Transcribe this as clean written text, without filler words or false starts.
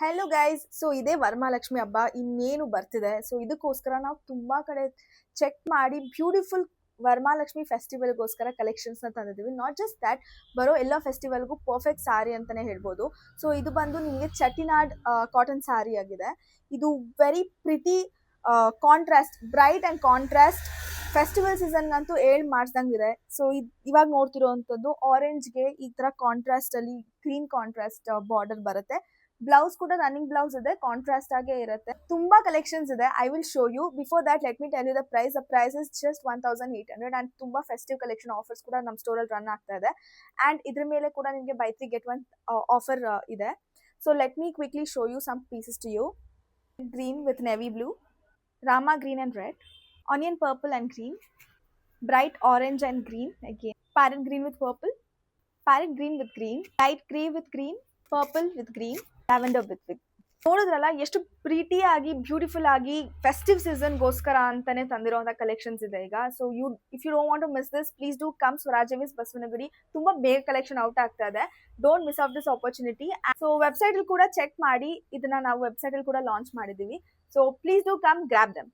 Hello guys. So ಇದೇ ವರಮಹಾಲಕ್ಷ್ಮಿ ಹಬ್ಬ ಇನ್ನೇನು ಬರ್ತಿದೆ. ಸೊ ಇದಕ್ಕೋಸ್ಕರ ನಾವು ತುಂಬಾ ಕಡೆ ಚೆಕ್ ಮಾಡಿ ಬ್ಯೂಟಿಫುಲ್ ವರಮಹಾಲಕ್ಷ್ಮಿ ಫೆಸ್ಟಿವಲ್ಗೋಸ್ಕರ ಕಲೆಕ್ಷನ್ಸ್ನ ತಂದಿದ್ದೀವಿ. ನಾಟ್ ಜಸ್ಟ್ ದ್ಯಾಟ್, ಬರೋ ಎಲ್ಲ ಫೆಸ್ಟಿವಲ್ಗೂ ಪರ್ಫೆಕ್ಟ್ ಸಾರಿ ಅಂತಲೇ ಹೇಳ್ಬೋದು. ಸೊ ಇದು ಬಂದು ನಿಮಗೆ ಚಟಿನಾಡ್ ಕಾಟನ್ ಸಾರಿ ಆಗಿದೆ. ಇದು very pretty contrast, bright and contrast festival ಸೀಸನ್ಗಂತೂ ಮಾಡಿಸ್ದಂಗಿದೆ. ಸೊ ಇವಾಗ ನೋಡ್ತಿರೋವಂಥದ್ದು ಆರೆಂಜ್ಗೆ ಈ ಥರ ಕಾಂಟ್ರಾಸ್ಟಲ್ಲಿ ಗ್ರೀನ್ ಕಾಂಟ್ರಾಸ್ಟ್ ಬಾರ್ಡರ್ ಬರುತ್ತೆ. ಬ್ಲೌಸ್ ಕೂಡ ರನ್ನಿಂಗ್ ಬ್ಲೌಸ್ ಇದೆ, ಕಾಂಟ್ರಾಸ್ಟ್ ಆಗೇ ಇರುತ್ತೆ. ತುಂಬಾ ಕಲೆಕ್ಷನ್ಸ್ ಇದೆ. I will show you. Before that let me tell you the price. The price is just 1800 and ತುಂಬಾ ಫೆಸ್ಟಿವ್ ಕಲೆಕ್ಷನ್ ಆಫರ್ಸ್ ಕೂಡ ನಮ್ಮ ಸ್ಟೋರಲ್ಲಿ ರನ್ ಆಗ್ತಾ ಇದೆ. ಅಂಡ್ ಇದ್ರ ಮೇಲೆ ಕೂಡ ನಿಮಗೆ ಬೈ 3 get 1 ಆಫರ್ ಇದೆ. So let me quickly show you some pieces to you. Green with navy blue, rama green and red, onion purple and green, bright orange and green again, parrot green with purple, parrot green with green, light grey with green, purple with green, lavender with green. ನೋಡಿದ್ರಲ್ಲ ಎಷ್ಟು ಪ್ರೀಟಿ ಆಗಿ beautiful ಆಗಿ festive ಸೀಸನ್ಗೋಸ್ಕರ ಅಂತಾನೆ ತಂದಿರುವಂತಹ collections ಇದೆ ಈಗ. So if you don't want to miss this, please do come Swaraj Basavanagudi. ತುಂಬಾ ಬೇಗ collection out ಆಗ್ತಾ ಇದೆ. Don't miss out this opportunity. So website ಅಲ್ಲಿ ಕೂಡ ಚೆಕ್ ಮಾಡಿ, ಇದನ್ನ ನಾವು ವೆಬ್ಸೈಟ್ ಅಲ್ಲಿ ಕೂಡ ಲಾಂಚ್ ಮಾಡಿದೀವಿ. So please do come grab dum.